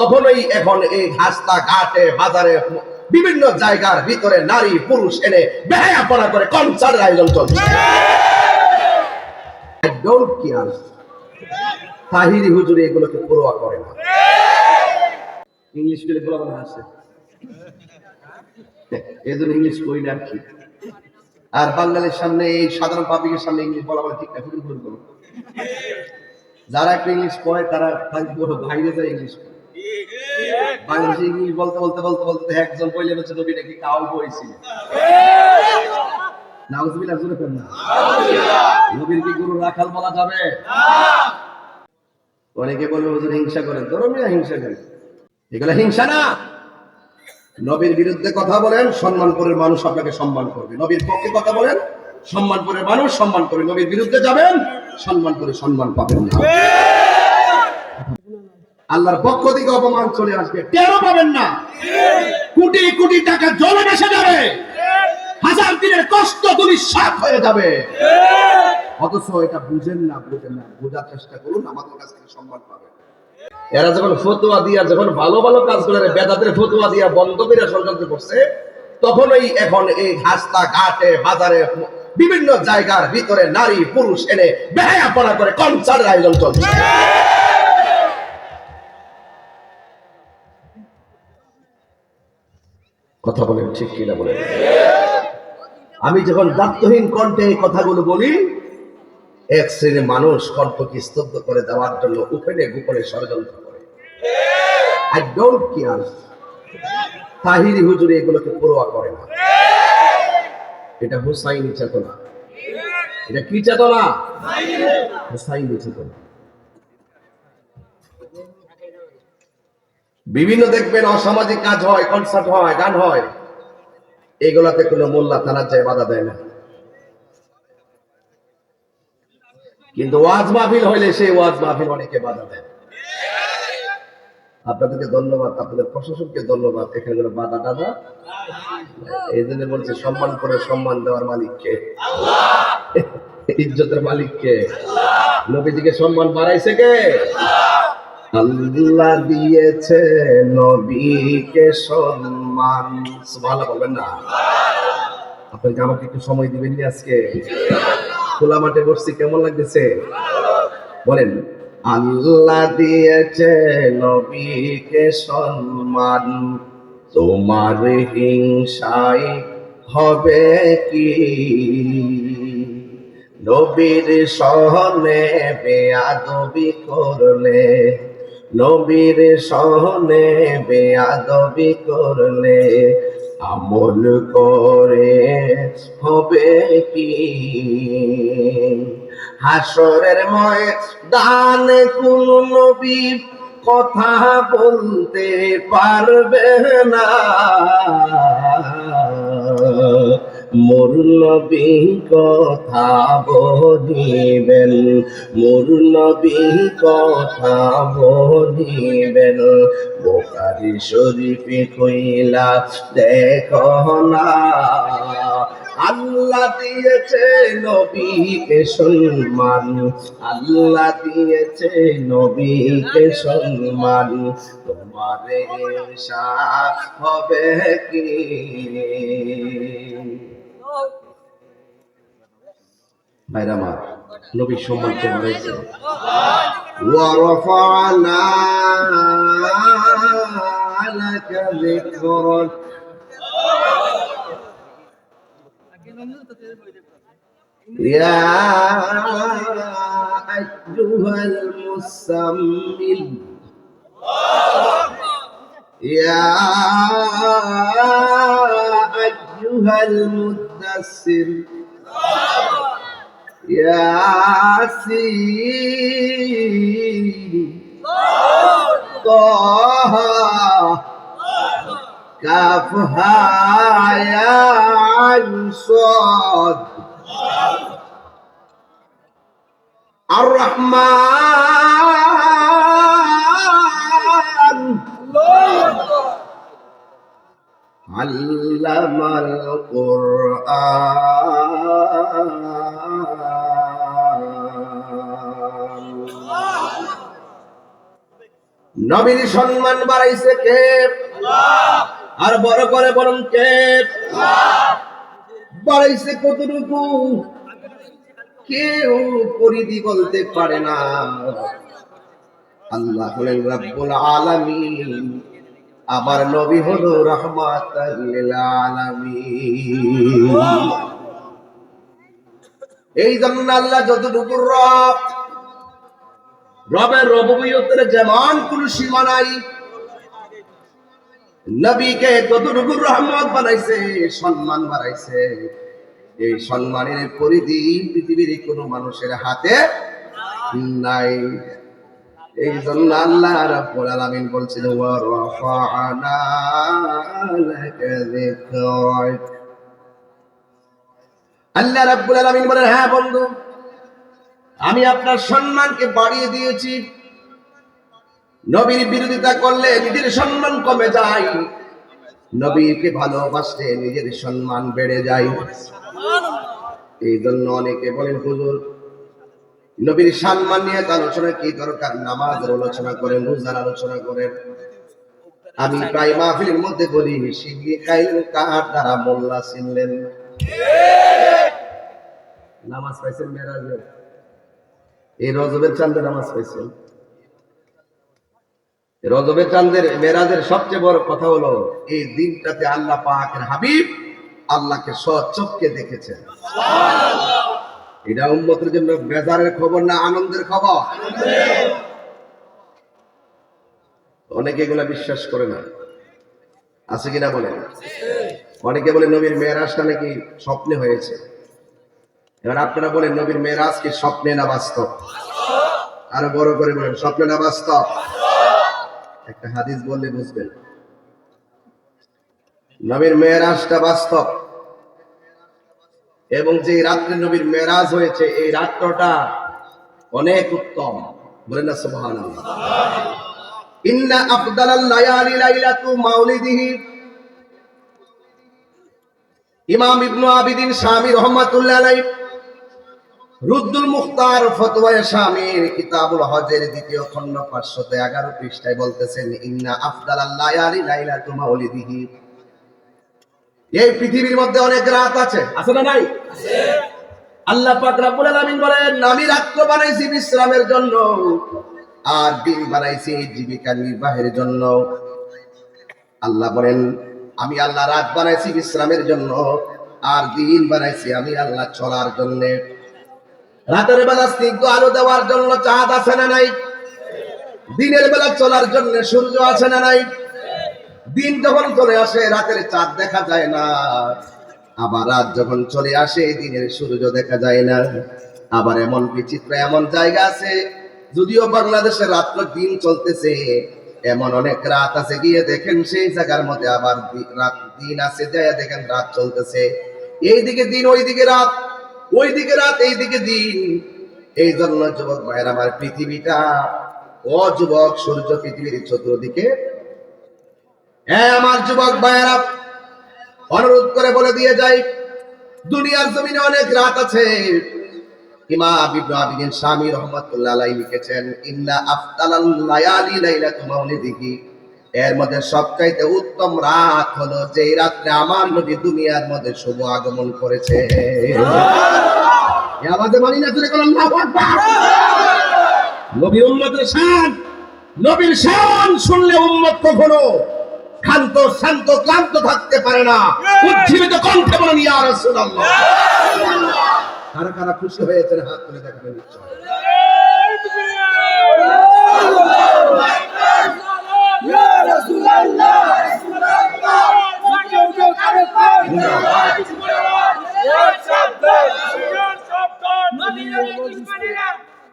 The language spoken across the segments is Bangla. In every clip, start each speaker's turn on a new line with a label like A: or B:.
A: তখনই এখন এই রাস্তা ঘাটে বাজারে বিভিন্ন জায়গার ভিতরে নারী পুরুষ এনে বেহায়াপনা করে কনসার্টের আয়োজন চলছে। I don't care. তাহিরি হুজুরি এগুলোকে পরোয়া করে না। ইংলিশ গুলো বলা আছে, এজন্য ইংলিশ কই না কি। আর বাঙালির সামনে এই সাধারণ পাবলিকের সামনে ইংলিশ বলা বলে ঠিক না, ভুল ভুল করো। যারা একটু ইংলিশ পড়ে তারা বাইরে যায় ইংলিশ পড়ে। বাংলাদেশে ইংলিশ বলতে বলতে বলতে বলতে একজন বললে হচ্ছে নবীটা কি কাউ বইছিল। নাউজুবিল্লাহ জোরে কর না। নবীর কি গুরু রাখাল বলা যাবে? অনেকে বলবে হুজুর হিংসা করেন, ধর্মীয় হিংসা করেন, এগুলো হিংসা না। নবীর বিরুদ্ধে কথা বলেন, সম্মানপুরের মানুষ আপনাকে সম্মান করবে। নবীর পক্ষে কথা বলেন, সম্মানপুরের মানুষ সম্মান করবে। নবীর বিরুদ্ধে যাবেন, সম্মানপুরে সম্মান পাবেন না। আল্লাহর পক্ষ থেকে অপমান চলে আসবে, টেরও পাবেন না। কোটি কোটি টাকা জলে ভেসে যাবে, হাজার দিনের কষ্ট দুলিশাত হয়ে যাবে। অথচ এটা বুঝেন না, বোঝার চেষ্টা করুন, আমাদের কাছ থেকে সম্মান পাবেন। এরা যখন ফতোয়া দিয়া, যখন ভালো ভালো কাজগুলো বেদাতের ফতোয়া দিয়া বন্ধ করে ষড়যন্ত্র করছে, তখনই এখন এই রাস্তা ঘাটে বাজারে বিভিন্ন জায়গার ভিতরে নারী পুরুষ এনে বেহায়াপনা করে কনসার্টের আয়োজন চলছে। কথা বলেন ঠিক কিনা বলেন? আমি যখন দায়িত্বহীন কণ্ঠে এই কথাগুলো বলি, এক শ্রেণীর মানুষ কণ্ঠকে স্তব্ধ করে দেওয়ার জন্য উপরে গোপনে ষড়যন্ত্র করে। I don't care. তাহিরি হুজুরি এগুলোকে পরোয়া করে না। এটা হুসাইনি চেতনা। এটা কি চেতনা? হুসাইনি চেতনা। বিভিন্ন দেখবেন অসামাজিক কাজ হয়, কনসার্ট হয়, গান হয়, এগুলাতে কোনো মোল্লা থানার যায় বাধা দেয় না। কিন্তু ওয়াজ মাহফিল হইলে সেই ওয়াজ মাহফিল অনেকে বাধা দেয়। আপনাদেরকে ধন্যবাদ, আপনাদের প্রশাসনকে ধন্যবাদ, এখানে কোনো বাধা টাধা। এই জন্য বলছে সম্মান করে সম্মান দেওয়ার মালিককে, ইজ্জতের মালিককে, নবীজিকে সম্মান বাড়াইছে কে? আল্লাহ দিয়েছে নবীকে সম্মান। সুবহানাল্লাহ বলবেন না? আপনাকে আমাকে একটু সময় দিবেন নি আজকে? খোলা মাঠে বসছি, কেমন লাগতেছে বলেন? আল্লাহ দিয়েছে নবীকে সম্মান, তোমার হিংসায় হবে কি? নবীর সহনে বেয়াদবি করলে, নবীর সহনে বেয়াদবি করলে আমল করে হবে কি? হাসরের ময়দানে কোন নবী কথা বলতে পারবে না, মোর নবী কথা বলিবেন, মোর নবী কথা বলিবেন। বুখারী শরীফে কইলা দেখো না, আল্লাহ দিয়েছে নবীকে সম্মান, আল্লাহ দিয়েছে নবীকে সম্মান, তোমার ঈর্ষা হবে কি? ভাইরা আমার, নবী সম্মান কে বাড়াইছে? ওয়া রাফা'না লাকা যিকরাক। يا أيها المزمل يا أيها المدثر ياسين طه كافها يا عين صاد الرحمن علم القرآن নবীর সম্মান বাড়াইছে কে? আর বড় করে বলুন কে? বাড়াইছে কতটুকু কেউ পরিধি বলতে পারে না। আল্লাহ হলেন রাব্বুল আলামিন, আমার নবী হলো রাহমাতাল লিল আলামিন। এই জন্য আল্লাহ যতটুকু রবের রবুবিয়তের যেমন কোন সীমা নাই, নবীকে ততটুকু রহমত বানাইছে, সম্মান বাড়াইছে। এই সম্মানের পরিধি পৃথিবীর কোন মানুষের হাতে নাই। এই জন্য আল্লাহ রাব্বুল আলামিন বলছিল ওয়া রাফা'না লাকা যিকরাক। আল্লাহ রাব্বুল আলামিন বলেন, হ্যাঁ বন্ধু, আমি আপনার সম্মানকে বাড়িয়ে দিয়েছি। নবীর বিরোধিতা করলে নিজের সম্মান কমে যায়, নবীকে ভালোবাসলে নিজের সম্মান বেড়ে যায়। এই জন্য অনেকে বলেন, হুজুর নবীর সম্মান নিয়ে আলোচনা কি দরকার? নামাজের আলোচনা করেন, রোজার আলোচনা করেন। আমি প্রায় মাহফিলের মধ্যে বলি, শিবলি খাইল কার দ্বারা মোল্লা চিনলেন। নামাজ পাইছেন মেরাজে, এই রজবের চাঁদে নামাজ পাইছেন। রজবের চাঁদের মেরাজের সবচেয়ে বড় কথা হলো এই দিনটাতে আল্লাহ পাকের হাবিব আল্লাহকে সচক্ষে দেখেছেন। এটা উম্মতের জন্য বেজারের খবর না আনন্দের খবর? অনেকে এগুলা বিশ্বাস করে না, আছে কিনা বলেন? অনেকে বলে নবীর মেরাজটা নাকি স্বপ্নে হয়েছে। এবার আপনারা বলেন, নবীর মেরাজ কি স্বপ্নে না বাস্তব? আরো বড় করে বলেন, স্বপ্নে না বাস্তব? একটা হাদিস বললে বুঝবেন। নবীর মেরাজটা বাস্তব, এবং যে রাত্রে নবীর মেরাজ হয়েছে এই রাত্রটা অনেক উত্তম। বলেন না সুবহানাল্লাহ। ইন্না আফদালাল লায়ালি লাইলাতু মাউলিদিহি। ইমাম ইবনে আবিদিন শামী রাহমাতুল্লাহ আলাইহি রুদ্দুল মুখতার ফতোয়া শামীর কিতাবুল হজের দ্বিতীয় খণ্ড 511 পৃষ্ঠায় বলতেছেন, ইন্না আফদালাল লায়ালি লাইলাতু মাউলিদিহি। এই পৃথিবীর মধ্যে অনেক রাত আছে, আছে না নাই? আছে। আল্লাহ পাক রব্বুল আলামিন বলেন, আমি রাত্র বানাইছি বিশ্রামের জন্য, আর দিন বানাইছি জীবিকা নির্বাহের জন্য। আল্লাহ বলেন, আমি আল্লাহ রাত বানাইছি বিশ্রামের জন্য, আর দিন বানাইছি আমি আল্লাহ চলার জন্য। রাতের বেলা স্নিগ্ধ আলো দেওয়ার জন্য চাঁদ আছে না নাই? দিনের বেলা চলার জন্য সূর্য আছে না নাই? দিন যখন চলে আসে রাতের চাঁদ দেখা যায় না, আবার রাত যখন চলে আসে দিনের সূর্য দেখা যায় না। আবার এমন বিচিত্র এমন জায়গা আছে, যদিও বাংলাদেশে রাত্র দিন চলতেছে, এমন অনেক রাত আছে গিয়ে দেখেন সেই জায়গার মধ্যে আবার রাত দিন আছে, যায় দেখেন রাত চলতেছে। এইদিকে দিন, ওইদিকে রাত, ওইদিকে রাত, এইদিকে দিন। এই জন্য যুবক ভাইয়ের আমার, পৃথিবীটা ও যুবক, সূর্য পৃথিবীর চতুর্দিকে। হ্যাঁ আমার যুবক ভাইয়েরা, অনুরোধ করে বলে দিয়ে যাই, দুনিয়ার জমিনে অনেক রাত আছে। ইমাম ইবনে আবিদিন শামী রাহমাতুল্লাহ আলাইহি লিখেছেন, ইন্না আফদালাল লায়ালি লাইলাতু মাউলিদিহি। এর মধ্যে সবচাইতে উত্তম রাত হলো যে রাতে আমার নবী দুনিয়ার মধ্যে শুভ আগমন করেছে। এই আওয়াজে মানি না জোরে বলেন আল্লাহু আকবার। নবীর উম্মতের শান, নবীর শান শুনলে উম্মত কখনো ক্ষান্ত শান্ত ক্লান্ত থাকতে পারে না। উজ্জীবিত কণ্ঠে বলেন ইয়া রাসূলুল্লাহ। কারা কারা খুশি হয়েছেন হাত তুলে দেখাবেন। ইয়া রাসূলুল্লাহ।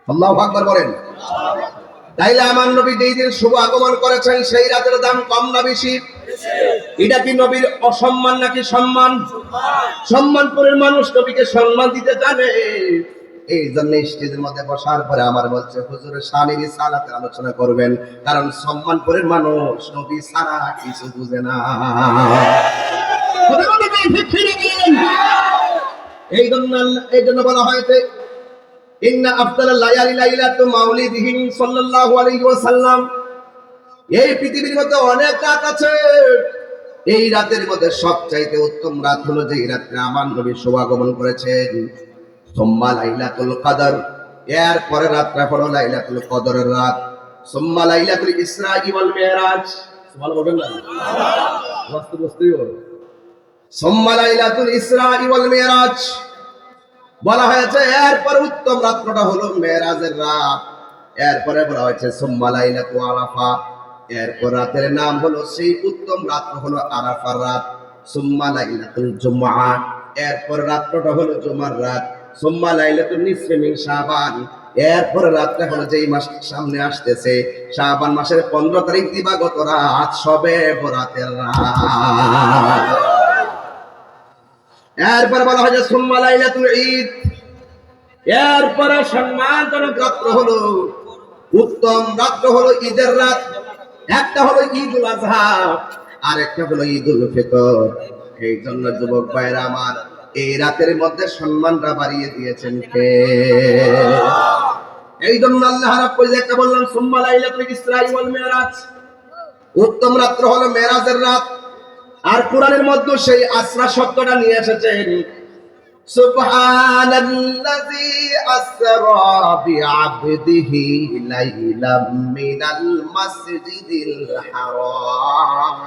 A: আল্লাহু আকবার বলেন। তাইলে আমার নবী যেই দিন শুভ আগমন করেছেন সেই রাতের দাম কম না বেশি? এটা কি নবীর অসম্মান নাকি সম্মান? সম্মানপুরের মানুষ নবীকে সম্মান দিতে জানে। এই জন্য স্টেজের মধ্যে বসার পরে আমার বলছে, হুজুরের শানের সালাতের আলোচনা করবেন, কারণ সম্মানপুরের মানুষ নবী ছাড়া কিছু বুঝে না। এই জন্য বলা হয়েছে, ইন্না আফদালাল লায়ালি লাইলাতু মাউলিদিহি সাল্লাল্লাহু আলাইহি ওয়াসাল্লাম। এই পৃথিবীর মধ্যে অনেক রাত আছে, এই রাতের মধ্যে সবচাইতে উত্তম রাত হলো যে রাত্রে আমার নবী শুভাগমন করেছেন, সুম্মা লাইলাতুল কদর। এর পরে রাতটা হলো লাইলাতুল কদরের রাত, সুম্মা লাইলাতুল ইসরা ওয়াল মিরাজ। সুবহানাল্লাহ বলেন না, বস্তুই বল। সুম্মা লাইলাতুল ইসরা ওয়াল মিরাজ বলা হয়েছে, এরপর উত্তম রাতটা হলো মেরাজের রাত। এরপরে বলা হয়েছে সুম্মা লাইলাতুল আরাফা, এরপর রাতের নাম হলো সেই উত্তম রাত হলো আরাফার রাত। সুম্মা লাইলাতুল জুমআ, এরপর রাতটা হলো জুমার রাত। সুম্মা লাইলাতুন নিসফি মিন শাবান, এরপর রাতটা হলো যেই মাস সামনে আসতেছে শাবান মাসের 15 তারিখ দিবাগত রাত, সবে বরাতের রাত। এরপর বলা হয় যে সুম্মা লাইলাতুল ঈদ, এরপর সম্মানজনক রাত্র হলো উত্তম রাত্র হলো ঈদের রাত। একটা হলো ঈদুল আজহা, আর একটা হলো ঈদুল ফিতর। এই জন্য যুবক ভাইরা আমার, এই রাতের মধ্যে সম্মানটা বাড়িয়ে দিয়েছেন কে? এই জন্য আল্লাহ রাব্বুল একটা বললাম সুম্মা লাইলাতুল ইসরা ওয়াল মিরাজ, উত্তম রাত্র হলো মেরাজের রাত। আর কোরআনের মধ্যে সেই আসরা শব্দটা নিয়ে এসেছেন, সুবহানাল্লাযী আসরা বিআবদিহি লাইলাম মিনাল মাসজিদিল হারাম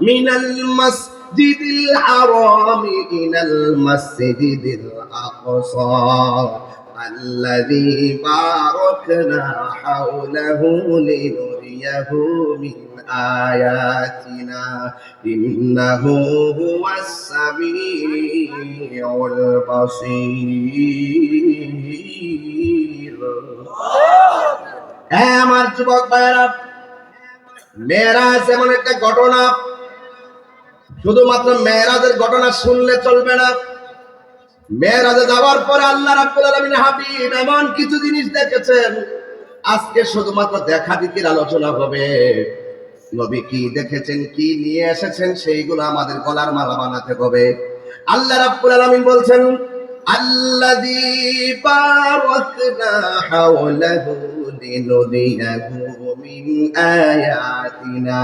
A: মিনাল মাসজিদিল হারাম ইলাল মাসজিদিল আকসা আল্লাযী বারাকনা হাওলাহু লিনুরিয়াহু মিন আয়াতিনা ইন্নাহু হুয়াস সামিউল বাসীর। হ্যাঁ আমার যুবক ভাইরা, মেরাজ এমন একটা ঘটনা, শুধুমাত্র মেরাজের ঘটনা শুনলে চলবে না। মেরাজে যাওয়ার পরে আল্লাহ রাব্বুল আলামিন হাবিব এমন কিছু জিনিস দেখেছেন, আজকে শুধুমাত্র দেখা দিকের আলোচনা হবে। নবী কি দেখেছেন, কি নিয়ে এসেছেন, সেইগুলো আমাদের গলার মালা বানাতে হবে। আল্লাহ রাব্বুল আলামিন বলছেন, আল্লাযী বারাকনা হাওলাহু লিনুরিয়াহু মিন আয়াতিনা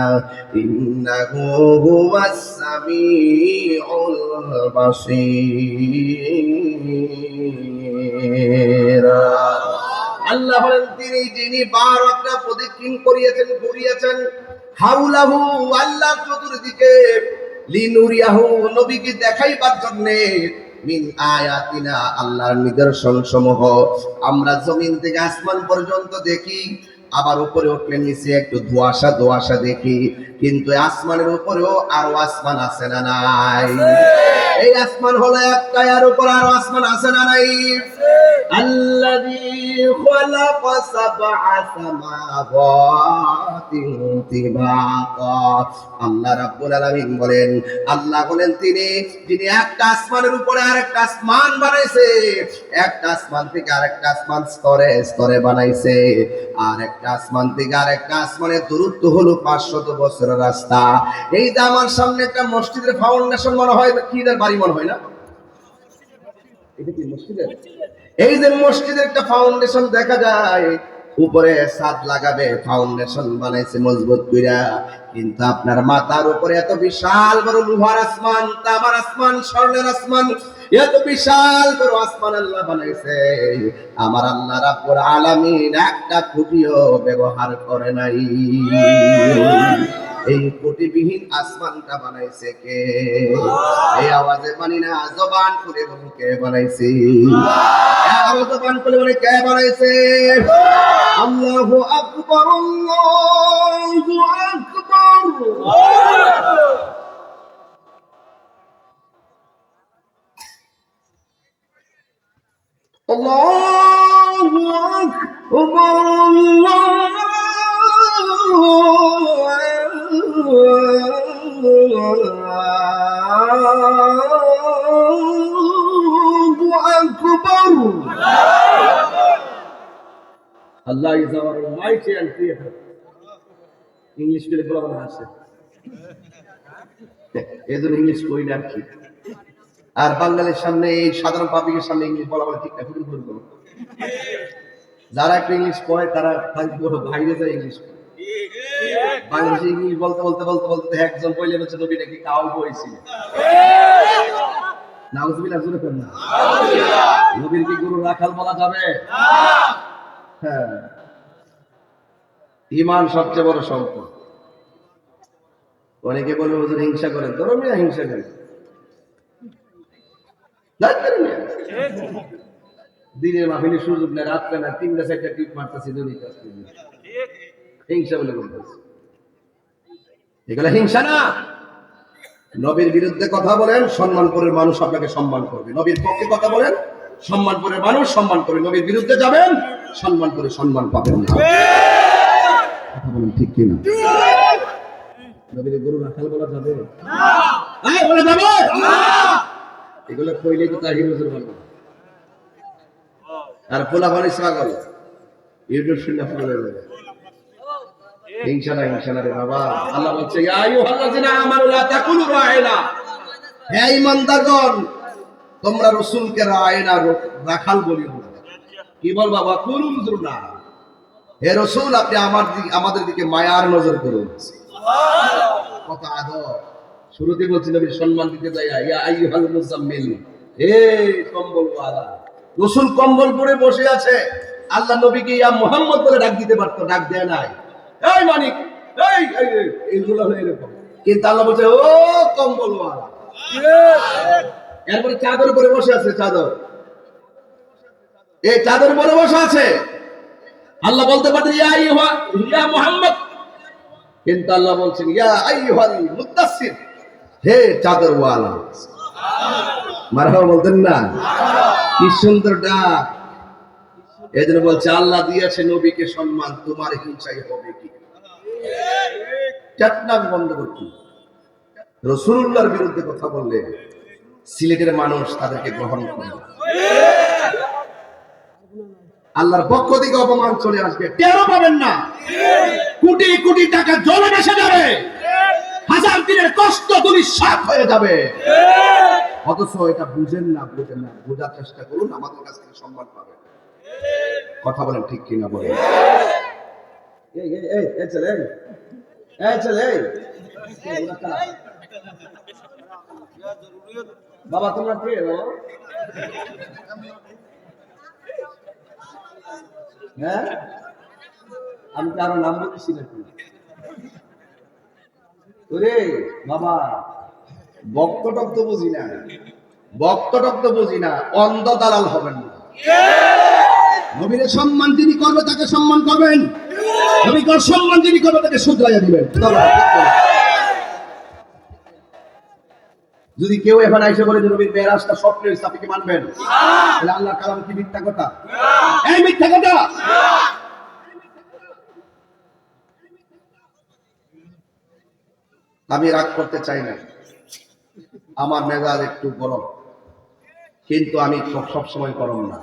A: ইন্নাহু হুয়াস সামিউল বাসীর। আল্লাহ হলেন তিনি যিনি বারাকনা প্রদক্ষিণ করিয়েছেন, ঘুরিয়েছেন, হাউলাহু আল্লাহ চতুর্দিকে, লিনুরিয়াহু নবীকে দেখাইবার জন্য, মিন আয়াতিনা আল্লাহর নিদর্শন সমূহ। আমরা জমিন থেকে আসমান পর্যন্ত দেখি, আবার উপরে উঠলে নিচে একটু ধোঁয়াশা ধোঁয়াশা দেখি, কিন্তু আসমানের উপরেও আরো আসমান আছে না নাই? এই আসমান হলো একটা, আর উপর আরো আসমান আছে না নাই? আল্লাযী খালাকা সাবআ সামাওয়াতিন তিবাকা। আল্লাহ রাব্বুল আলামিন বলেন, আল্লাহ বলেন তিনি যিনি একটা আসমানের উপরে আরেকটা আসমান বানাইছে, একটা আসমান থেকে আরেকটা আসমান স্তরে স্তরে বানাইছে, আর একটা আসমান থেকে আরেকটা আসমানের দূরত্ব হলো 500 বছরের রাস্তা। এই যে আমার সামনে একটা মসজিদের ফাউন্ডেশন মনে হয়, কিদের বাড়ি মনে হয় না? এটা কি মসজিদের? এই যে মসজিদের একটা ফাউন্ডেশন দেখা যায়, উপরে ছাদ লাগাবে, ফাউন্ডেশন বানাইছে মজবুত কইরা, কিন্তু আপনার মাথার উপরে এত বিশাল বড় লোহার আসমান, তামার আসমান, স্বর্ণের আসমান, এত বিশাল বড় আসমান আল্লাহ বানাইছে। আমার আল্লাহ রাব্বুল আলামিন একটা খুঁটিও ব্যবহার করে নাই। এই কোটিবিহীন আসমানটা বানাইছে কে? এই আওয়াজে মানি না, জবান করে বলি কে বানাইছে? আরো জবান করে বলি কে বানাইছে? আল্লাহু আকবার, আল্লাহু আকবার। আল্লাহু আকবার, Allah is our Almighty and Creator. English করে বলা আছে, এজন্য ইংলিশ কই না কি। আর বাঙালির সামনে, এই সাধারণ পাবলিকের সামনে ইংলিশ বলা ঠিক না, ভুল করবো। যারা একটু ইংলিশ পড়ে তারা বাইরে যায় ইংলিশ বাংলাদেশে ইংলিশ বলতে বলতে বলতে বলতে একজন বইলে বলছে নবী নাকি কাউ পড়েছিল। নাউজুবিল্লাহ জোরে করেন না। নবীর কি গুরু রাখাল বলা যাবে? হ্যাঁ, ঈমান সবচেয়ে বড় সম্পদ। অনেকে বলে হুজুর হিংসা করেন, ধর্মীয় হিংসা করেন, দিনের মাহফিলে সুযোগ নেই, রাত্রে না 3টা-4টা টিপ মারতেছি হিংসা বলে বলতেছি। এগুলো হিংসা না। নবীর বিরুদ্ধে কথা বলেন, সম্মানপুরের মানুষ আপনাকে সম্মান করবে। নবীর পক্ষে কথা বলেন, সম্মানপুরের মানুষ সম্মান করবে। নবীর বিরুদ্ধে যাবেন, সম্মানপুরে সম্মান পাবেন না। কথা বলেন ঠিক কিনা? নবীর গুরু রাখাল বলা যাবে না, বলা যাবে না। এগুলো কইলে তো তাহির হুজুর বলবো আর পোলা ভারি ছাগল ইউটিউব শুনে ফেলে দেবে। হিংসা না, হিংসা না রে বাবা। আল্লাহ বলছে ইয়া আইয়ুহাল্লাযিনা আমানু লা তাকুলু রাঈনা, হে ঈমানদারগণ তোমরা রাসূলকে রাঈনা রাখাল বলিও না। কি বল বাবা? কুলু উযরুনা, হে রাসূল আপনি আমাদের দিকে মায়ার নজর করুন। সুবহানাল্লাহ। কত আদর। শুরুতে বলছি নবীর সম্মান দিতে যাই, ইয়া আইয়ুহাল মুজাম্মিল, হে কম্বলওয়ালা। রাসূল কম্বল পরে বসে আছে, আল্লাহ নবীকে ইয়া মুহাম্মদ বলে ডাক দিতে পারতো, ডাক দেয় নাই। এই মানিক, এই এইগুলো হলো এরকম। কিন্তু আল্লাহ বলছে ও কম্বলওয়ালা। এরপরে চাদর পরে বসে আছে, চাদর, এই চাদর পরে বসে আছে। আল্লাহ বলতে পারতেন ইয়া মুহাম্মদ, কিন্তু আল্লাহ বলছেন ইয়া আইয়ুহাল মুদাসসির, হে চাদরওয়ালা। মারহাবা বলতেন না? কি সুন্দর ডাক। এজন্য বলছে আল্লাহ দিয়েছে নবীকে সম্মান, তোমার হিংসাই হবে কি? চাটনাক বন্ধ করতে। রাসূলুল্লাহর বিরুদ্ধে কথা বললে সিলেটের মানুষ তাদেরকে গ্রহণ করে না। আল্লাহর পক্ষ থেকে অপমান চলে আসবে, টেরও পাবেন না। কোটি কোটি টাকা জলে ভেসে যাবে, হাজার দিনের কষ্ট দুলিশাত হয়ে যাবে। অথচ এটা বুঝেন না, বুঝেন না। বোঝার চেষ্টা করুন, আমাদের কাছ থেকে সম্মান পাবেন। কথা বলেন ঠিক কিনা বলেন? বাবা তোমরা কে? হ্যাঁ, আমি তো আরো নাম বলতেছি নাকি? ওরে বাবা, বক্তটক তো বুঝি না, বক্তটক তো বুঝি না, অন্ধ দালাল হবেন না। নবীর সম্মান যিনি করবে তাকে সম্মান করবেন, নবীর সম্মান যিনি করবে তাকে শুধরাইয়া দিবেন। যদি কেউ এখন আইসে বলে যে নবীর মেরাজটা স্বপ্নের, আপনি কি মানবেন? তাহলে আল্লাহর কালাম কি মিথ্যা কথা? এই মিথ্যা কথা। আমি রাগ করতে চাই না, আমার মেজাজ একটু গরম, কিন্তু আমি সব সময় গরম না।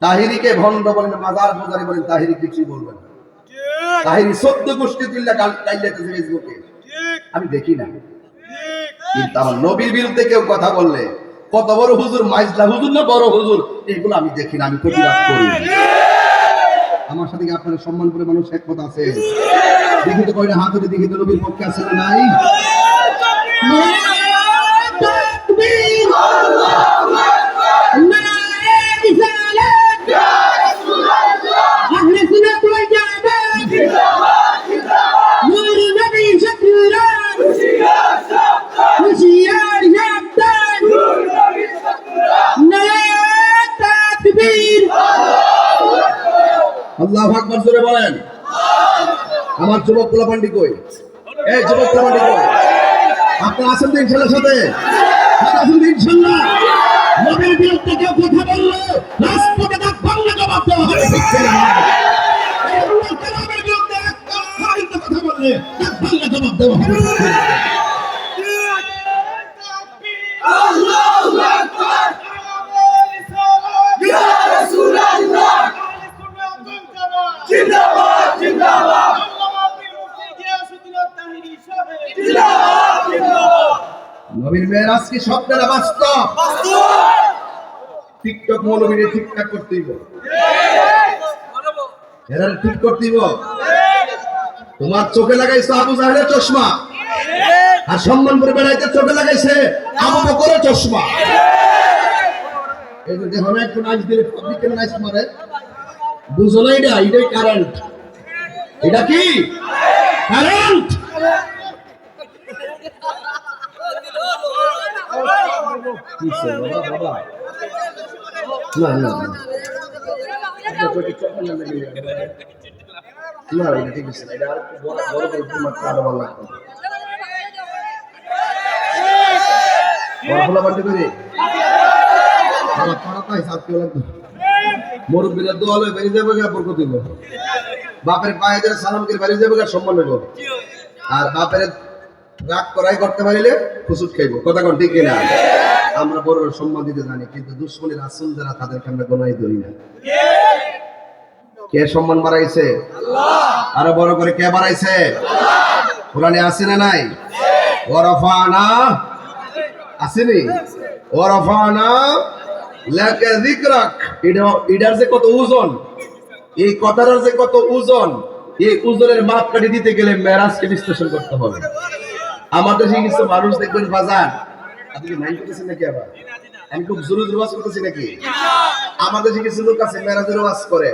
A: তাহিরিকে ভণ্ড বলেন, মাজার পূজারি বলেন, তাহিরি কিছুই বলবেন না। তাহিরি 14 গোষ্ঠী তুল্লা গাইলেছে ফেসবুকে, আমি দেখি না। কিন্তু আমার নবীর বিরুদ্ধে কেউ কথা বললে, কত বড় হুজুর, মাইজলা হুজুর না বড় হুজুর, এগুলো আমি দেখি না, আমি প্রতিবাদ করি। আমার সাথে কি আপনার সম্মান করে মানুষ একমত আছে? দেখি তো কয়টা হাত দেখি তো নবীর পক্ষে আছে না নাই? আল্লাহু আকবার জোরে বলেন। আমার যুবক পোলাপান্ডি কই? এই যুবক পোলাপান্ডি কই? আপনারা আছেন তো ইনশাআল্লাহ সাথে? আছেন তো ইনশাআল্লাহ? নবীর বিরুদ্ধে কেউ কথা বললো রাজপথে তার বাংলা জবাব দেওয়া হবে। আল্লাহর কালামের বিরুদ্ধে কথা বললে তার বাংলা জবাব দেওয়া হবে। আল্লাহু আকবার। ইয়া রাসূলুল্লাহ। জিন্দাবাদ জিন্দাবাদ। নবীর মেরাজ কি স্বপ্নের বাস্তব? টিকটক মৌলবীরে ঠিকঠাক করতেই বল। এরা ঠিক করতে দিব। তোমার চোখে লাগাইছে আবু জাহেলের চশমা, আর সম্মান করে বেড়াইতে চোখে লাগাইছে আবু বকরের চশমা। এই যে দেখো না, একটু নাচ দিলে পাবলিকের নাচ মারে, বুঝো না? এটাই কারেন্ট। এটা কি কারেন্ট? না না না, এটা ঠিক আছে, এটা আর বড় বড় করে তোমার আরো ভালো লাগবে। বড় বান্টি করে আমার পাড়াটাই সাথে লাগবে। মুরব্বীরা দোয়া লয়ে বেরিয়ে যাবে, বরকত দিব। বাপের পায়ে ধরে সালাম করে বেরিয়ে যাবে, সম্মান নেব। আর বাপের রাগ করাই করতে পারিলে খুশুট খাইব। কথা কোন ঠিক কিনা? আমরা বড় সম্মান দিতে জানি, কিন্তু দুশ্মনী রাসূল যারা, তাদেরকে আমরা গোনাই ধরি না। কে সম্মান বাড়াইছে? আল্লাহ। আরো বড় করে কে বাড়াইছে? আল্লাহ। কোরআনে আছে না নাই? ওয়ারাফানা আসেনি? ওয়ারাফানা লাকা যিকরাক। এটার যে কত ওজন, এই কথাটার যে কত ওজন, এই ওজনের মাপকাঠি দিতে গেলে মেরাজকে বিশ্লেষণ করতে হবে। আমাদের দেশে কিছু মানুষ দেখবেন বাজার, আপনি মাইন্ড করতেছেন নাকি? আবার আমি খুব জোরে জোরে ওয়াজ করতেছি নাকি? আমাদের দেশে কিছু লোক আছে মেরাজের ওয়াজ করে,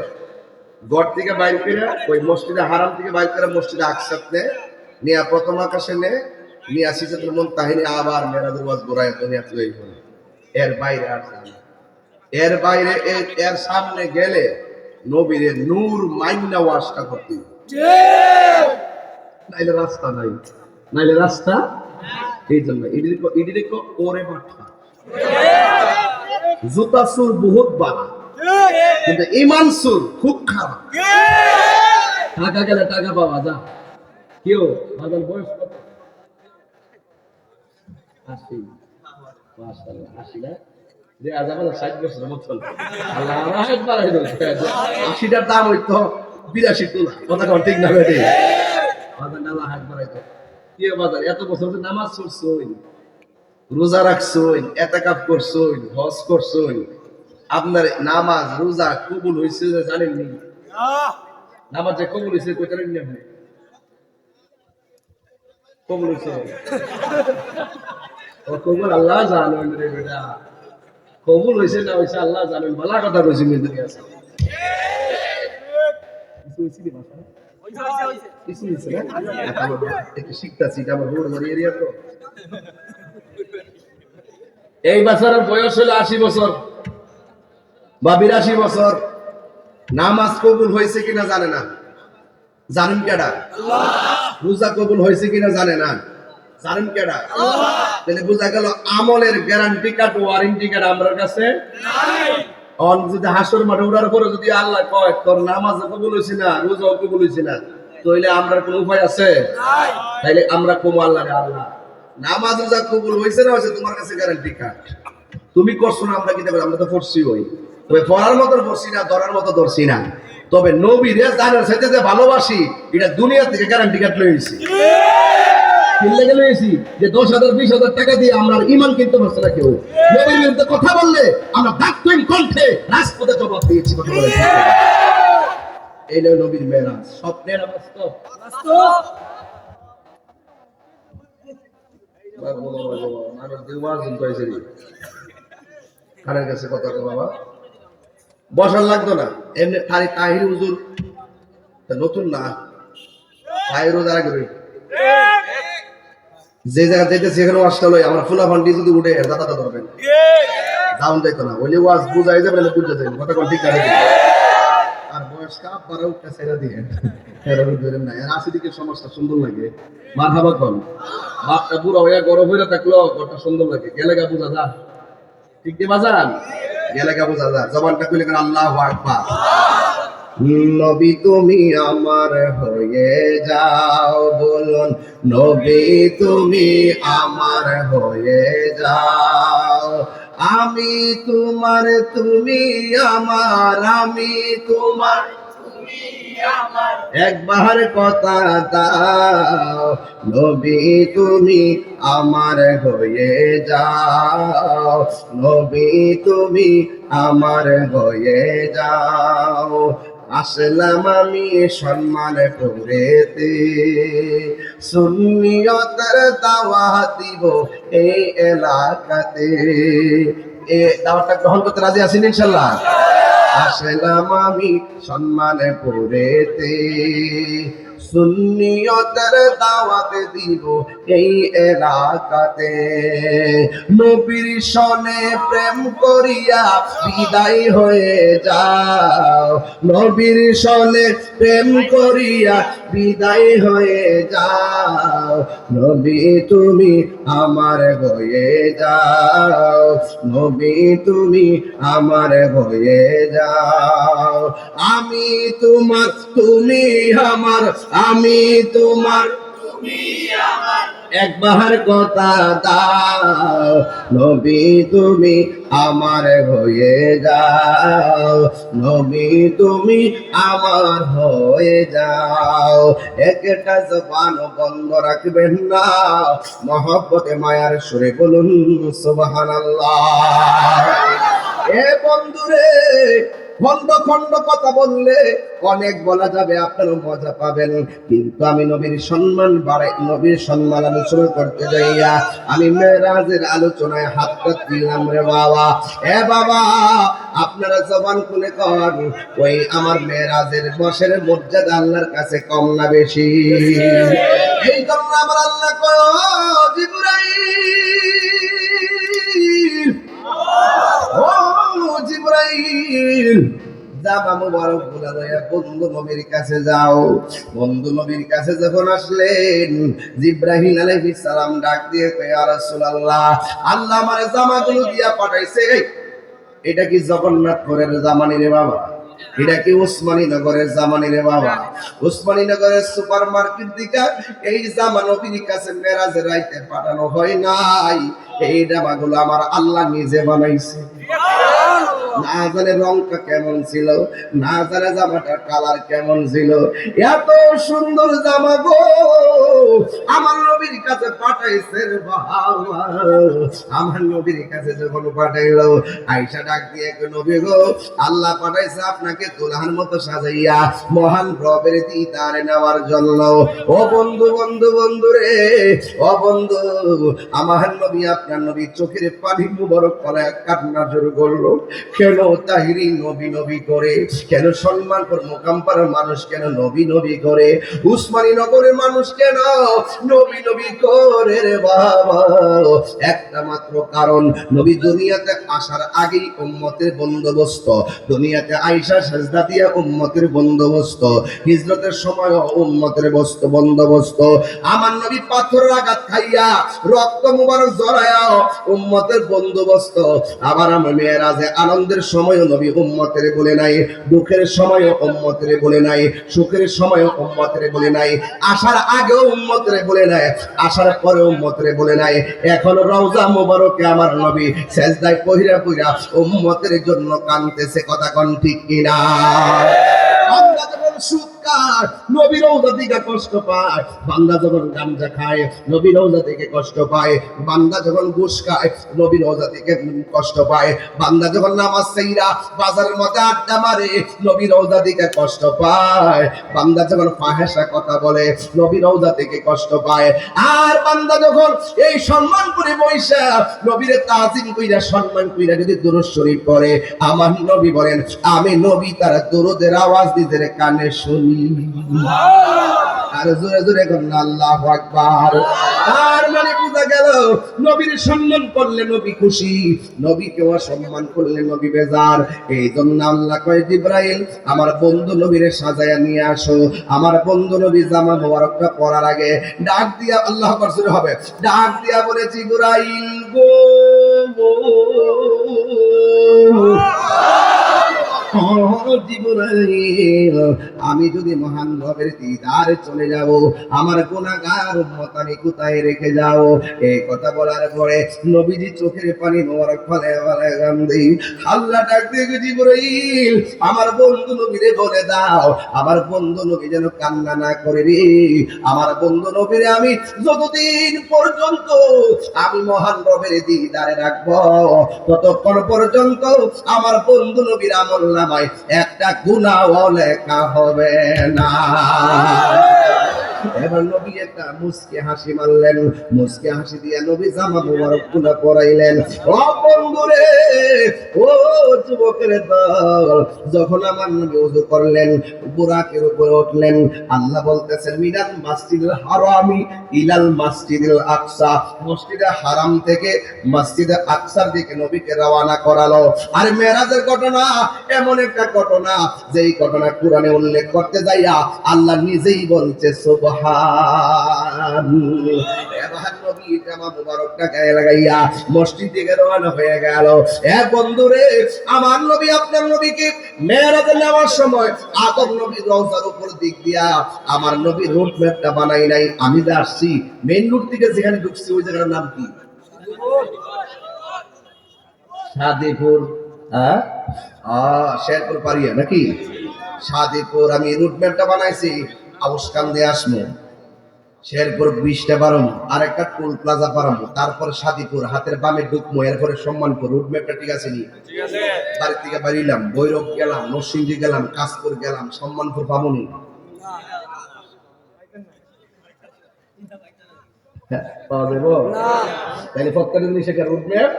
A: ঘর থেকে বাইর করে ওই মসজিদে হারাম থেকে বাইর করে মসজিদে আকসাতে নিয়ে প্রথম আকাশে নিয়ে সিদরাতুল মুনতাহিনে আবার মেরাজের ওয়াজ গোরায় নিয়ে চলে গেল। এর বাইরে আর জানে, এর বাইরে এর সামনে গেলে নবীরে নূর মাইন্না ওয়াজটা করতে, নাইলে রাস্তা নাই, নাইলে রাস্তা। এই জন্য ইডিরে ওরে মাঠা জুতা সুর বহুত বাড়া, কিন্তু ইমান সুর খুব খারাপ। টাকা গেলে টাকা পাওয়া যা। কেউ বাজার বয়স কত? ৮০। মাশাআল্লাহ, ৮০ না? যে আজ আমাদের ৬০ বছরের মত চলে। আল্লাহ রাহেত বাড়াই দেবে। ৮০টার দাম হইতো ৮২ তোলা। কথা কোন ঠিক না? বেটি বাজার আল্লাহ হাত বাড়াই দেবে। কি বাজার এত বছর যে নামাজ পড়ছই, রোজা রাখছই, ইতিকাফ করছই, হজ করছই, আপনার নামাজ রোজা কবুল হয়েছে জানেননি? নামাজ যে কবুল হয়েছে কই জানেন না? আপনি কবুল হয়েছে ও কবুল আল্লাহ জানেন রে বেটা। কবুল হয়েছে না হয়েছে আল্লাহ জানেন। ভালো কথা কইছি কিন্তু আছে কিছু হইছে কি ভাষা কিছু হইছে না? একটু শিখতাছি, এটা আমার রোড মারি এরিয়া তো। এই বছরের বয়স হলো ৮০ বছর বা ৮২ বছর। নামাজ কবুল হয়েছে কিনা জানে না। জানেন কেডা? আল্লাহ। রোজা কবুল হয়েছে কিনা জানে না। জানেন কেডা? আল্লাহ। তাহলে বোঝা গেল আমলের গ্যারান্টি কার্ড, ওয়ারেন্টি কার্ড আমার কাছে নাই। অন যদি হাসর মাঠে উঠার পরে যদি আল্লাহ কয় তোর নামাজ কবুল হয়েছে না, রোজা কবুল হয়েছে না, তাহলে আমরা কোনো উপায় আছে? নাই। তাইলে আমরা কমু আল্লাহরে, আল্লাহ নামাজ রোজা কবুল হয়েছে না হয়েছে তোমার কাছে গ্যারান্টি কার্ড। তুমি করছো না, আমরা কি দেব? আমরা তো পড়ছি, ওই তবে পড়ার মতো পড়ছি না, ধরার মতো ধরছি না। তবে নবীরে জানার সাথে যে ভালোবাসি, এটা দুনিয়া থেকে গ্যারান্টি কার্ড লইছি। যে ১০,০০০ ২০,০০০ টাকা দিয়ে আমরা ইমান কিনতে পারছি না কেউ। নবীর বিরুদ্ধে কথা বললে আমরা দায়িত্বহীন কণ্ঠে রাজপথে জবাব দিয়েছি। কথা বলে এই নবীর মেরাজ স্বপ্নের বাস্তব। বাবা বসার লাগতো না, এমনি তাহির হুজুর নতুন না, তাহির হুজুর আগে যে জায়গা যেতেছি এখানে ওয়াজটা লই আমরা ফুলা ফান্ডি যদি উঠে দাদা ধরবেন দাউন যাইতো না, ওইলে ওয়াজ বুঝাই যাবে না, বুঝতে যাবে। কথা কোন ঠিক আছে? আর বয়স কাপ পারা উঠতে ছেড়ে দিয়ে ধরেন না, এর আসি দিকে সমাজটা সুন্দর লাগে। মারহাবা কোন বাপটা বুড়া হইয়া গরম হইয়া থাকলো ঘরটা সুন্দর লাগে। গেলেগা বুঝা যা, ঠিক দিয়ে বাজান গেলেগা বুঝা যা। জবানটা খুলে কেন আল্লাহু আকবার। নবী তুমি আমার হয়ে যাও, বলুন নবী তুমি আমার হয়ে যাও। আমি তোমার তুমি আমার, আমি তোমার তুমি আমার, একবার কথা দাও নবী তুমি আমার হয়ে যাও, নবী তুমি আমার হয়ে যাও। আসলাম আমি সম্মান করেতে, সুন্নিয়তের দাওয়াত দিব এই এলাকাতে। এ দাওয়াতটা গ্রহণ করতে রাজি আছেন ইনশাআল্লাহ? আসলাম আমি সম্মান করেতে, সুন্নিয়তের দাওয়াত দিব এই এলাকাতে। নবীর সনে প্রেম করিয়া বিদায় হয়ে যাও, নবীর সনে প্রেম করিয়া বিদায় হয়ে যাও। নবী তুমি আমার হয়ে যাও, নবী তুমি আমার হয়ে যাও। আমি তোমার তুমি আমার, আমি তোমার তুমি আমার, একবার কথা দাও। নবী তুমি আমার হয়ে যাও, নবী তুমি আমার হয়ে যাও। একটা জবান বন্ধ রাখবেন না, মহব্বতে মায়ার সুরে বলুন সুবহানাল্লাহ। এ বন্ধুরে, খন্ড খন্ড কথা বললে অনেক বলা যাবে, আপনারও মজা পাবেন, কিন্তু আমি নবীর সম্মান বাড়াই, নবীর সম্মান আলোচনা করতে যাইয়া আমি মেরাজের আলোচনায় হাতটা দিলাম রে বাবা। এ বাবা, আপনারা জবান খুলে কন, ওই আমার মেরাজের বসের মর্যাদা আল্লাহর কাছে কম না বেশি? এই জন্য আমার আল্লাহ কয়, জিবরাইল, ও জিবরাইল, জামা মুবারক গুলা লইয়া বন্ধু নবীর কাছে যাও। বন্ধু নবীর কাছে যখন আসলেন, জিবরাইল আলাইহিস সালাম ডাক দিয়ে কয়, ইয়া রাসূলুল্লাহ, আল্লাহ আমারে জামাগুলো দিয়া পাঠাইছে। এটা কি জগন্নাথপুরের জামানি রে বাবা? এটা কি ওসমানী নগরের জামানি রে বাবা? ওসমানী নগরের সুপার মার্কেট দিকা এই জামা নবীর কাছে মেরাজের রাইতে পাঠানো হয় নাই। এই জামাগুলো আমার আল্লাহ নিজে বানাইছে। না জানে রংটা কেমন ছিল, না জানে জামাটার কালার কেমন ছিল, এত সুন্দর জামা গো আমার নবীর কাছে পাঠাইছে রে বাবা। আমার নবীর কাছে যখন পাঠাইলো, আয়েশা ডাক দিয়ে কই, নবী গো, আল্লাহ পাঠাইছে আপনাকে দুলহান মতো সাজাইয়া মহান রবের দিদারে নেওয়ার জন্য। ও বন্ধু, বন্ধু, বন্ধু রে, ও বন্ধু, আমার নবী, আপনার নবী চোখের পানি মুবারক ফলায় কান্না শুরু করলো। কেন তাহিরি নবী নবী করে, কেন সম্মানপুর মোকামপাড়ার মানুষ কেন নবী নবী করে, উসমানী নগরের মানুষ কেন নবী নবী করে রে বাবা? একটা মাত্র কারণ, নবী দুনিয়াতে আসার আগেই উম্মতের বন্দোবস্ত, দুনিয়াতে আয়েশা সাজদা দিয়া উম্মতের বন্দোবস্ত, হিজরতের সময় উম্মতের বন্দোবস্ত। আমার নবী পাথরের আঘাত খাইয়া রক্ত মুবারক জড়ায়া উম্মতের বন্দোবস্ত। আবার আমার মেয়েরাজে আনন্দের সময় নবী উম্মতের বলে নাই, দুঃখের সময় উম্মতের বলে নাই, সুখের সময় উম্মতের বলে নাই, আসার আগেও উম্মতের বলে নাই, আসার পরে উম্মতের বলে নাই। এখন রওজা মুবারকে আমার নবী সেজদায় পহিরা পহিরা উম্মতের জন্য কাঁদতেছে। কথা কোন ঠিক কিনা? বান্দা যখন সুদ খায়, নবী রওজা থেকে কষ্ট পায়। বান্দা যখন গাঞ্জা খায়, নবী রওজা থেকে কষ্ট পায়। বান্দা যখন ঘুষ খায়, নবী রওজা থেকে কষ্ট পায়। বান্দা যখন নামাজ ছাইরা বাজারের মধ্যে আড্ডা মারে, নবী রওজা থেকে কষ্ট পায়। বান্দা যখন ফাহেসা কথা বলে, নবী রওজা থেকে কষ্ট পায়। আর বান্দা যখন এই সম্মান করে বইসা নবীরে তাজিম কইরা সম্মান কইরা যদি দুরূদ শরীফ পড়ে, আমার নবী বলেন, আমি নবী তার দুরূদের আওয়াজ দিতে কানে শুনি। আর জোরে জোরে বলেন আল্লাহু আকবার। আর মানে বুঝা গেল, নবীর সম্মান করলে নবী খুশি, নবীকে অসম্মান করলে নবী বেজার। এই জন্য আল্লাহ কয়, জিবরাইল, আমার বন্ধু নবীরে সাজায়া নিয়ে আসো। আমার বন্ধু নবী জামা মোবারকটা পরার আগে ডাক দিয়া, আল্লাহু আকবার জোরে হবে, ডাক দিয়া বলে, জিবরাইল গো, জিবরাইল, আমি যদি মহান রবের দিদারে চলে যাব, আমার গুনাহগার উম্মত আমি কোথায় রেখে যাব? এই কথা বলার পরে নবীজি চোখের পানি মোবারক ফেলে ফেলে কান্দি। আল্লাহ ডাক দিয়ে, জিবরাইল, আমার বন্ধু নবীরে বলে দাও, আমার বন্ধু নবী যেন কান্না না করে রে। আমার বন্ধু নবীরে আমি যতদিন পর্যন্ত আমি মহান রবের দিদারে রাখবো, ততক্ষণ পর্যন্ত আমার বন্ধু নবীর আমল আমলনামায় একটা গুনাহও লেখা হবে না। এবার নবী একটা মুস্কি হাসি মারলেন, মুস্কি হাসি দিয়ে নবী জামা মুবারক খুলে পরাইলেন। ও বন্ধুরে, ও যুবকের দল, যখন আমার নবী ওযু করলেন, বুরাকের উপরে উঠলেন, আল্লাহ বলতেছেন মিনাল মাসজিদুল হারামি ইলাল মাসজিদুল আকসা, মসজিদে হারাম থেকে মসজিদে আকসার দিকে নবীকে রওনা করালো। আর মেরাজের ঘটনা এমন একটা ঘটনা, যেই ঘটনা কোরআনে উল্লেখ করতে যাইয়া আল্লাহ নিজেই বলছে সুবহান। এবার নবী জামা মুবারকটা গায়ে লাগাইয়া মসজিদ দিকে রওনা হয়ে গেল। এ বন্ধুরে, আমার নবী আপনার নবীকে মেরাজে নেওয়ার সময় আদম নবী রওজার উপর দিক দিয়া আমার নবী রুট ম্যাপটা বানাই নাই। আমি যে আসছি মেইন রুট থেকে যেখানে ঢুকছি ওই জায়গার নাম কি? সাদেপুর। শেরপুর পারিয়া নাকি সাদেপুর। আমি রুট ম্যাপটা বানাইছি, আউসকান দিয়ে আসবো, শেরপুর 20টা বারমু, আর একটা টোল প্লাজা পারামু, তারপর সাদিপুর হাতের বামে ঢুকমু, এরপরে সম্মানপুর। রুট ম্যাপটা ঠিক আছে নি? বাড়ি থেকে বাড়িলাম, ভৈরব গেলাম, নরসিংদী গেলাম, কাশপুর গেলাম, সম্মানপুর পাবনি। পাওয়া যাবো তাহলে প্রত্যেকটা জিনিস একটা রুট ম্যাপ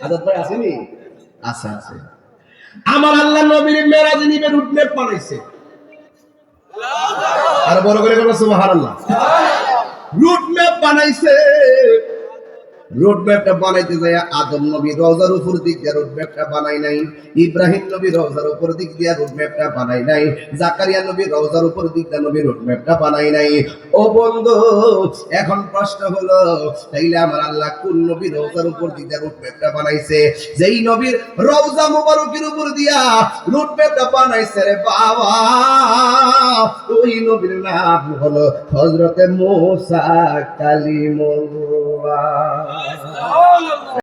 A: আজাদ ভাই আসেনি? আচ্ছা আছে। আমার আল্লাহ নবীর মেরাজে নিবে রুট ম্যাপ বানাইছে। আর বড় করে বলো সুবহানাল্লাহ। রুট ম্যাপ বানাইছে। রুট ম্যাপটা বানাইতে যায় আদম নবী রওজার উপর দিক দিয়ে রুট ম্যাপটা বানাই নাই, ইব্রাহিম নবী রওজার উপর দিক দিয়ে রুট ম্যাপটা বানাই নাই, জাকারিয়া নবী রওজার উপর দিক দিয়ে নবী রুট ম্যাপটা বানাই নাই। ও বন্ধু, এখন প্রশ্ন হলো তাইলে আমার আল্লাহ কোন নবী রওজার উপর দিক দিয়ে রুট ম্যাপটা বানাইছে? যেই নবীর রওজা মুবারকের উপর দিয়া রুট ম্যাপটা বানাইছে রে বাবা, ওই নবীর নাম হলো হযরতে মূসা কালিমুল্লাহ।